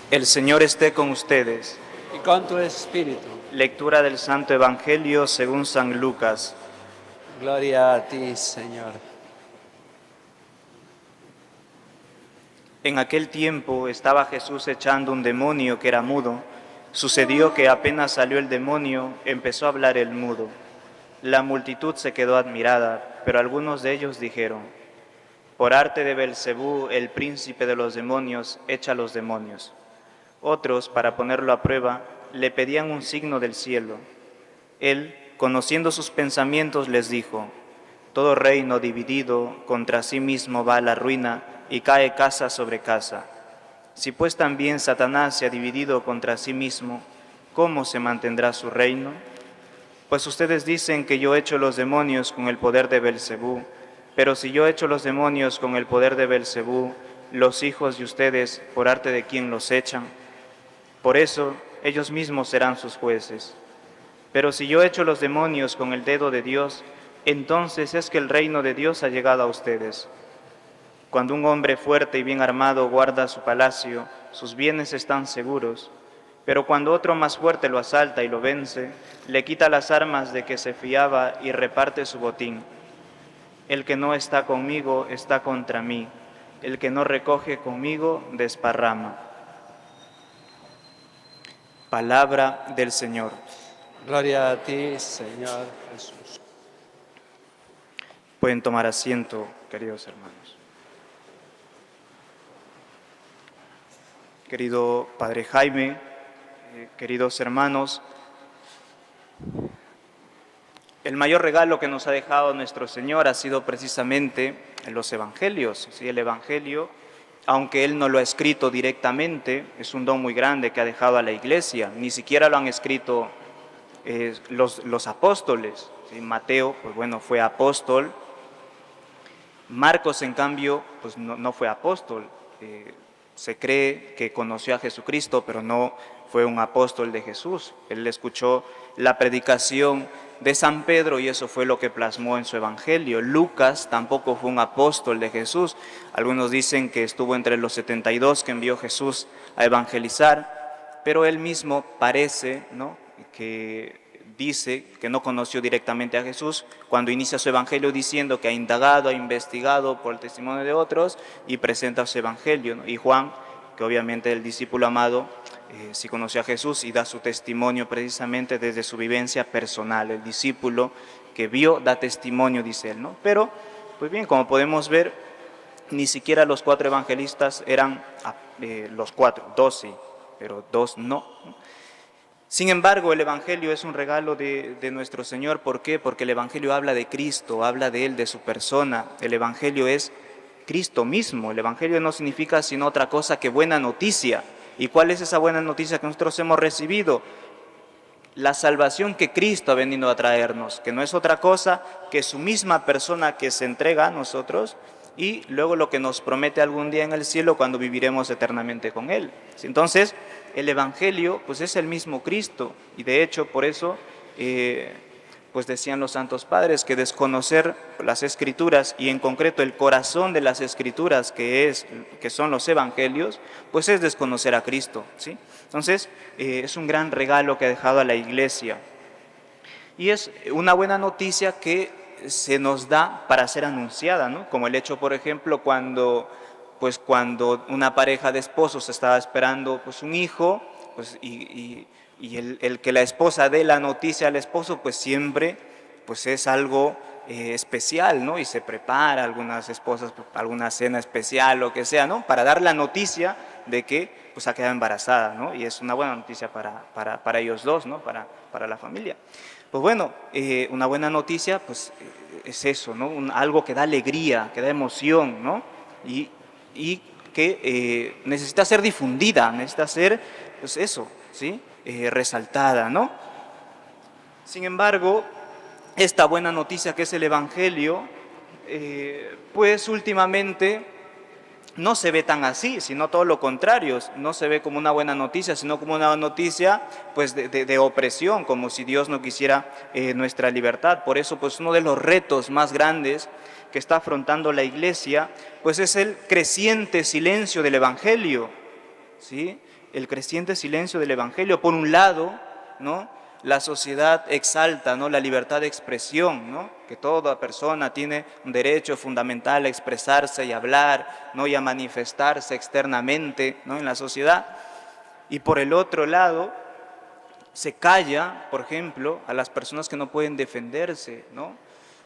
El Señor esté con ustedes. y con tu espíritu. Lectura del Santo Evangelio según San Lucas. Gloria a ti, Señor. En aquel tiempo estaba Jesús echando un demonio que era mudo. Sucedió que apenas salió el demonio, empezó a hablar el mudo. La multitud se quedó admirada, pero algunos de ellos dijeron: por arte de Belcebú, el príncipe de los demonios, echa los demonios. Otros, para ponerlo a prueba, le pedían un signo del cielo. Él, conociendo sus pensamientos, les dijo: todo reino dividido contra sí mismo va a la ruina y cae casa sobre casa. Si pues también Satanás se ha dividido contra sí mismo, ¿cómo se mantendrá su reino? Pues ustedes dicen que yo echo los demonios con el poder de Belcebú, pero si yo echo los demonios con el poder de Belcebú, los hijos de ustedes, ¿por arte de quién los echan? Por eso, ellos mismos serán sus jueces. Pero si yo echo los demonios con el dedo de Dios, entonces es que el reino de Dios ha llegado a ustedes. Cuando un hombre fuerte y bien armado guarda su palacio, sus bienes están seguros. Pero cuando otro más fuerte lo asalta y lo vence, le quita las armas de que se fiaba y reparte su botín. El que no está conmigo está contra mí. El que no recoge conmigo desparrama. Palabra del Señor. Gloria a ti, Señor Jesús. Pueden tomar asiento, queridos hermanos. Querido Padre Jaime, queridos hermanos, el mayor regalo que nos ha dejado nuestro Señor ha sido precisamente los evangelios. ¿Sí? El evangelio, aunque Él no lo ha escrito directamente, es un don muy grande que ha dejado a la Iglesia. Ni siquiera lo han escrito los apóstoles. ¿Sí? Mateo, pues bueno, fue apóstol. Marcos, en cambio, pues no fue apóstol. Se cree que conoció a Jesucristo, pero no fue un apóstol de Jesús. Él escuchó la predicación de San Pedro y eso fue lo que plasmó en su evangelio. Lucas tampoco fue un apóstol de Jesús. Algunos dicen que estuvo entre los 72 que envió Jesús a evangelizar, pero él mismo parece, ¿no?, que dice que no conoció directamente a Jesús cuando inicia su evangelio diciendo que ha indagado, ha investigado por el testimonio de otros y presenta su evangelio, ¿no? Y Juan, que obviamente el discípulo amado, sí conoció a Jesús y da su testimonio precisamente desde su vivencia personal. El discípulo que vio da testimonio, dice él, ¿no? Pero, pues bien, como podemos ver, ni siquiera los 4 evangelistas eran los 4, 2 sí, pero 2 no. Sin embargo, el Evangelio es un regalo de nuestro Señor. ¿Por qué? Porque el Evangelio habla de Cristo, habla de Él, de su persona. El Evangelio es Cristo mismo. El Evangelio no significa sino otra cosa que buena noticia. ¿Y cuál es esa buena noticia que nosotros hemos recibido? La salvación que Cristo ha venido a traernos, que no es otra cosa que su misma persona que se entrega a nosotros y luego lo que nos promete algún día en el cielo cuando viviremos eternamente con Él. Entonces, el Evangelio pues es el mismo Cristo y de hecho por eso pues decían los santos padres que desconocer las Escrituras y en concreto el corazón de las Escrituras que son los Evangelios, pues es desconocer a Cristo, ¿sí? Entonces es un gran regalo que ha dejado a la Iglesia y es una buena noticia que se nos da para ser anunciada, ¿no? Como el hecho, por ejemplo, cuando una pareja de esposos estaba esperando pues un hijo, pues, y el que la esposa dé la noticia al esposo, pues siempre pues es algo especial, ¿no? Y se prepara algunas esposas, alguna cena especial, lo que sea, ¿no? Para dar la noticia de que pues ha quedado embarazada, ¿no? Y es una buena noticia para ellos dos, ¿no? Para la familia. Pues bueno, una buena noticia pues es eso, ¿no? Algo que da alegría, que da emoción, ¿no? Y que necesita ser difundida, necesita ser, pues eso, ¿sí? Resaltada, ¿no? Sin embargo, esta buena noticia que es el Evangelio, pues últimamente no se ve tan así, sino todo lo contrario, no se ve como una buena noticia, sino como una noticia pues de opresión, como si Dios no quisiera nuestra libertad. Por eso pues uno de los retos más grandes que está afrontando la Iglesia, pues es el creciente silencio del Evangelio, ¿sí? el creciente silencio del Evangelio. Por un lado, ¿no?, la sociedad exalta, ¿no?, la libertad de expresión, ¿no?, que toda persona tiene un derecho fundamental a expresarse y hablar, ¿no?, y a manifestarse externamente, ¿no?, en la sociedad. Y por el otro lado, se calla, por ejemplo, a las personas que no pueden defenderse, ¿no?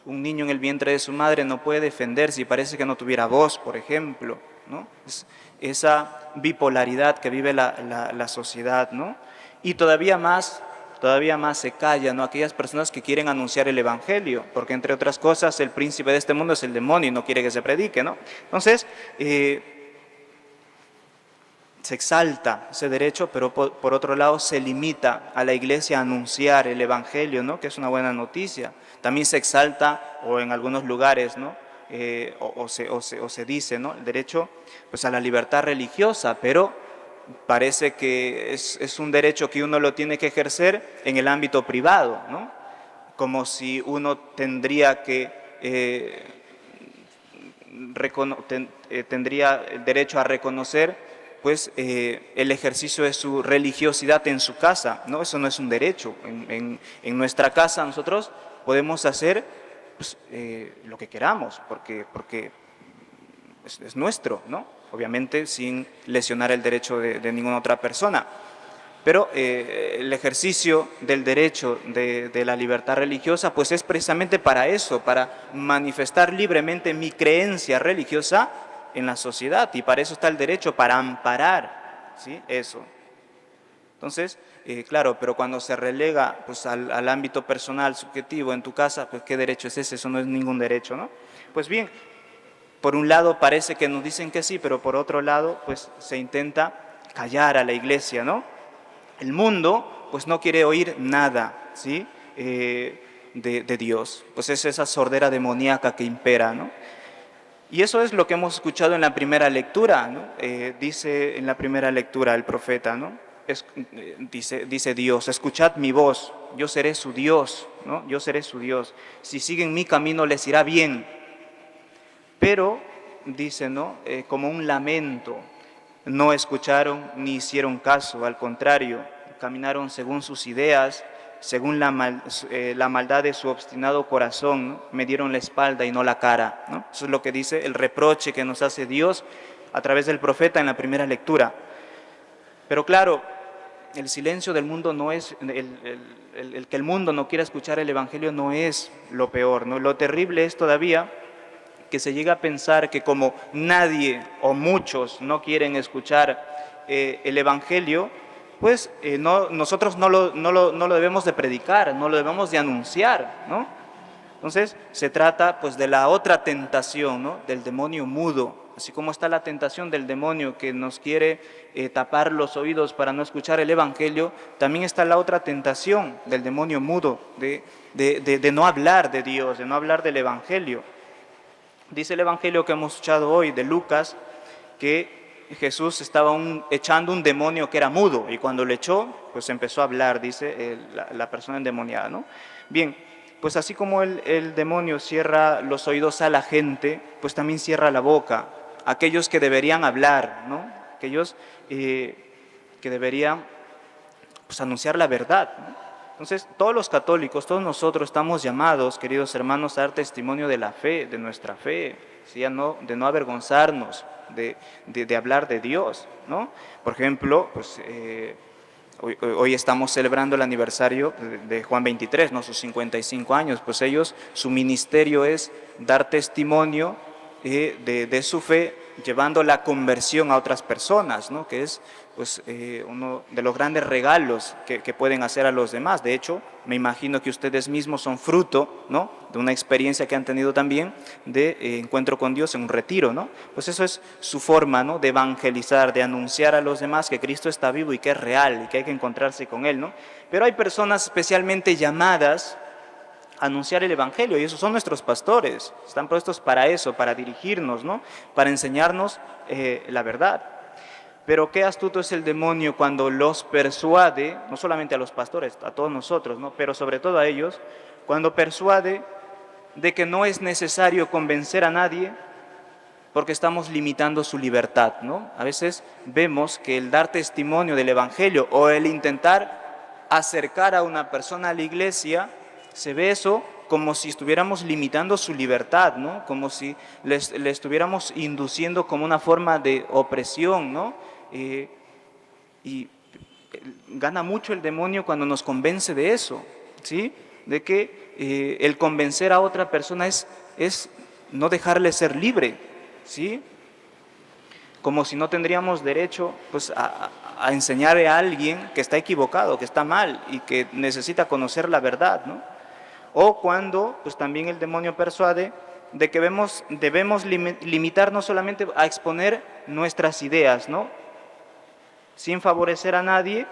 Un niño en el vientre de su madre no puede defenderse y parece que no tuviera voz, por ejemplo, ¿no? Es esa bipolaridad que vive la sociedad, ¿no? Y todavía más se calla, ¿no?, aquellas personas que quieren anunciar el Evangelio, porque entre otras cosas el príncipe de este mundo es el demonio y no quiere que se predique, ¿no? Entonces, se exalta ese derecho, pero por otro lado se limita a la iglesia a anunciar el Evangelio, ¿no?, que es una buena noticia. También se exalta, o en algunos lugares, ¿no?, o se dice, ¿no?, el derecho, pues, a la libertad religiosa, pero parece que es un derecho que uno lo tiene que ejercer en el ámbito privado, ¿no?, como si uno tendría tendría el derecho a reconocer, pues, el ejercicio de su religiosidad en su casa, ¿no? Eso no es un derecho. En nuestra casa nosotros podemos hacer, pues, lo que queramos, porque es nuestro, ¿no? Obviamente sin lesionar el derecho de ninguna otra persona. Pero el ejercicio del derecho de la libertad religiosa, pues, es precisamente para eso, para manifestar libremente mi creencia religiosa en la sociedad, y para eso está el derecho, para amparar, ¿sí?, eso. Entonces, claro, pero cuando se relega, pues, al ámbito personal, subjetivo, en tu casa, pues, ¿qué derecho es ese? Eso no es ningún derecho, ¿no? Pues bien, por un lado parece que nos dicen que sí, pero por otro lado, pues, se intenta callar a la iglesia, ¿no? El mundo, pues, no quiere oír nada, ¿sí?, de Dios. Pues es esa sordera demoníaca que impera, ¿no? Y eso es lo que hemos escuchado en la primera lectura, ¿no? Dice en la primera lectura el profeta, ¿no? Dice Dios: escuchad mi voz, yo seré su Dios, ¿no? Yo seré su Dios. Si siguen mi camino les irá bien. Pero, dice, ¿no?, como un lamento, no escucharon ni hicieron caso, al contrario, caminaron según sus ideas, según la maldad de su obstinado corazón, ¿no?, me dieron la espalda y no la cara, ¿no? Eso es lo que dice el reproche que nos hace Dios a través del profeta en la primera lectura. Pero claro, el silencio del mundo no es, el que el mundo no quiera escuchar el Evangelio no es lo peor, ¿no? Lo terrible es todavía que se llega a pensar que como nadie o muchos no quieren escuchar el Evangelio, pues nosotros no lo debemos de predicar, no lo debemos de anunciar, ¿no? Entonces se trata, pues, de la otra tentación, ¿no?, del demonio mudo. Así como está la tentación del demonio que nos quiere tapar los oídos para no escuchar el Evangelio, también está la otra tentación del demonio mudo, de no hablar de Dios, de no hablar del Evangelio. Dice el Evangelio que hemos escuchado hoy de Lucas que Jesús estaba echando un demonio que era mudo, y cuando lo echó, pues empezó a hablar, dice la persona endemoniada, ¿no? Bien, pues así como el demonio cierra los oídos a la gente, pues también cierra la boca a aquellos que deberían hablar, ¿no? Aquellos que deberían, pues, anunciar la verdad, ¿no? Entonces, todos los católicos, todos nosotros estamos llamados, queridos hermanos, a dar testimonio de la fe, de nuestra fe, ¿sí? De no avergonzarnos de hablar de Dios, ¿no? Por ejemplo, pues, hoy estamos celebrando el aniversario de Juan 23, ¿no?, sus 55 años, pues ellos, su ministerio es dar testimonio de su fe, llevando la conversión a otras personas, ¿no?, que es, pues, uno de los grandes regalos que pueden hacer a los demás. De hecho, me imagino que ustedes mismos son fruto, ¿no?, de una experiencia que han tenido también de encuentro con Dios en un retiro, ¿no? Pues eso es su forma, ¿no?, de evangelizar, de anunciar a los demás que Cristo está vivo y que es real y que hay que encontrarse con Él, ¿no? Pero hay personas especialmente llamadas a anunciar el Evangelio, y esos son nuestros pastores. Están puestos para eso, para dirigirnos, ¿no?, para enseñarnos la verdad. Pero qué astuto es el demonio cuando los persuade, no solamente a los pastores, a todos nosotros, ¿no?, pero sobre todo a ellos, cuando persuade de que no es necesario convencer a nadie, porque estamos limitando su libertad, ¿no? A veces vemos que el dar testimonio del Evangelio o el intentar acercar a una persona a la iglesia, se ve eso como si estuviéramos limitando su libertad, ¿no? Como si le estuviéramos induciendo como una forma de opresión, ¿no? Y gana mucho el demonio cuando nos convence de eso, ¿sí? De que el convencer a otra persona es no dejarle ser libre, ¿sí? Como si no tendríamos derecho pues, a enseñarle a alguien que está equivocado, que está mal y que necesita conocer la verdad, ¿no? O cuando pues, también el demonio persuade de que debemos limitarnos solamente a exponer nuestras ideas, ¿no? Sin favorecer a nadie,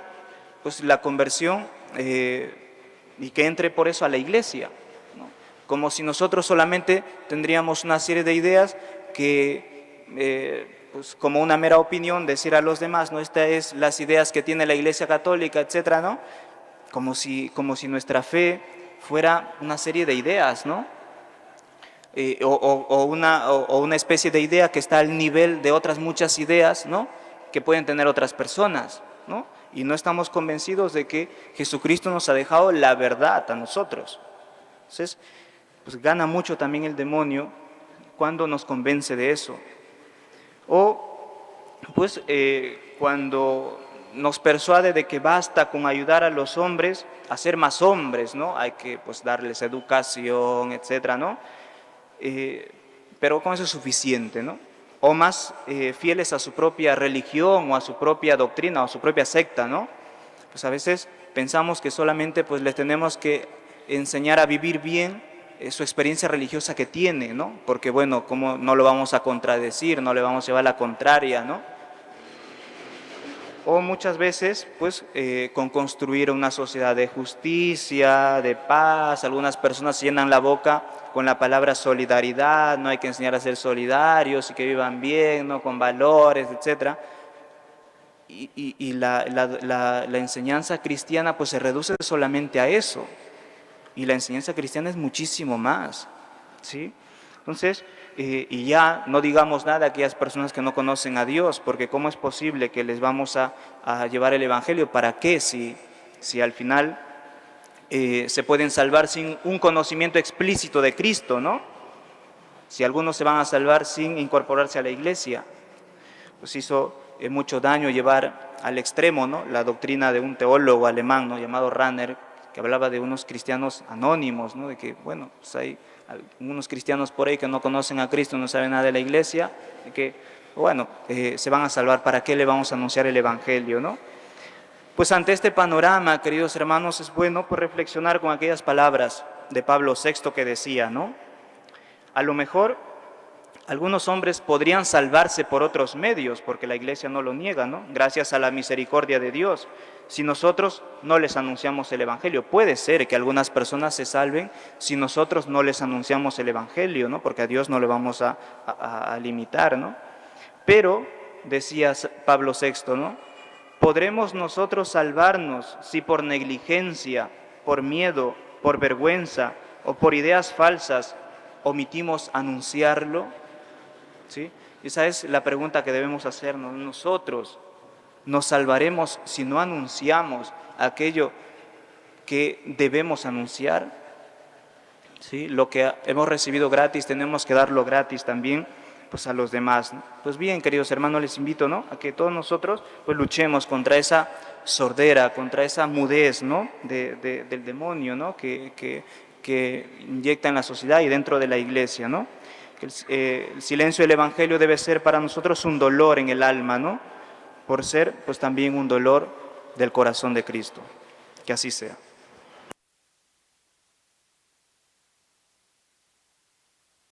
pues la conversión y que entre por eso a la iglesia, ¿no? Como si nosotros solamente tendríamos una serie de ideas que, pues como una mera opinión, decir a los demás, ¿no? Estas es las ideas que tiene la Iglesia Católica, etcétera, ¿no? Como si nuestra fe fuera una serie de ideas, ¿no? O una especie de idea que está al nivel de otras muchas ideas, ¿no? Que pueden tener otras personas, ¿no? Y no estamos convencidos de que Jesucristo nos ha dejado la verdad a nosotros. Entonces, pues gana mucho también el demonio cuando nos convence de eso. O, pues, cuando nos persuade de que basta con ayudar a los hombres a ser más hombres, ¿no? Hay que, pues, darles educación, etcétera, ¿no? Pero con eso es suficiente, ¿no? O más fieles a su propia religión o a su propia doctrina o a su propia secta, ¿no? Pues a veces pensamos que solamente pues les tenemos que enseñar a vivir bien su experiencia religiosa que tiene, ¿no? Porque bueno, ¿cómo no lo vamos a contradecir, no le vamos a llevar la contraria, ¿no? O muchas veces, pues, con construir una sociedad de justicia, de paz, algunas personas llenan la boca con la palabra solidaridad, no hay que enseñar a ser solidarios y que vivan bien, ¿no? Con valores, etc. Y la enseñanza cristiana pues se reduce solamente a eso. Y la enseñanza cristiana es muchísimo más, ¿sí? Entonces, y ya no digamos nada a aquellas personas que no conocen a Dios, porque ¿cómo es posible que les vamos a llevar el Evangelio? ¿Para qué? Si al final se pueden salvar sin un conocimiento explícito de Cristo, ¿no? Si algunos se van a salvar sin incorporarse a la iglesia, pues hizo mucho daño llevar al extremo, ¿no? La doctrina de un teólogo alemán, ¿no? Llamado Rahner, que hablaba de unos cristianos anónimos, ¿no? De que, bueno, pues hay algunos cristianos por ahí que no conocen a Cristo, no saben nada de la iglesia, de que, bueno, se van a salvar, ¿para qué le vamos a anunciar el Evangelio, no? Pues ante este panorama, queridos hermanos, es bueno pues, reflexionar con aquellas palabras de Pablo VI que decía, ¿no? A lo mejor algunos hombres podrían salvarse por otros medios, porque la iglesia no lo niega, ¿no? Gracias a la misericordia de Dios. Si nosotros no les anunciamos el Evangelio, puede ser que algunas personas se salven si nosotros no les anunciamos el Evangelio, ¿no? Porque a Dios no le vamos a limitar, ¿no? Pero, decía Pablo VI, ¿no? ¿Podremos nosotros salvarnos si por negligencia, por miedo, por vergüenza o por ideas falsas omitimos anunciarlo? ¿Sí? Esa es la pregunta que debemos hacernos. Nosotros nos salvaremos si no anunciamos aquello que debemos anunciar. ¿Sí? Lo que hemos recibido gratis tenemos que darlo gratis también pues, a los demás, ¿no? Pues bien, queridos hermanos, les invito, ¿no? A que todos nosotros pues, luchemos contra esa sordera, contra esa mudez, ¿no? del demonio, ¿no? que inyecta en la sociedad y dentro de la iglesia, ¿no? El silencio del Evangelio debe ser para nosotros un dolor en el alma, ¿no? Por ser pues también un dolor del corazón de Cristo. Que así sea.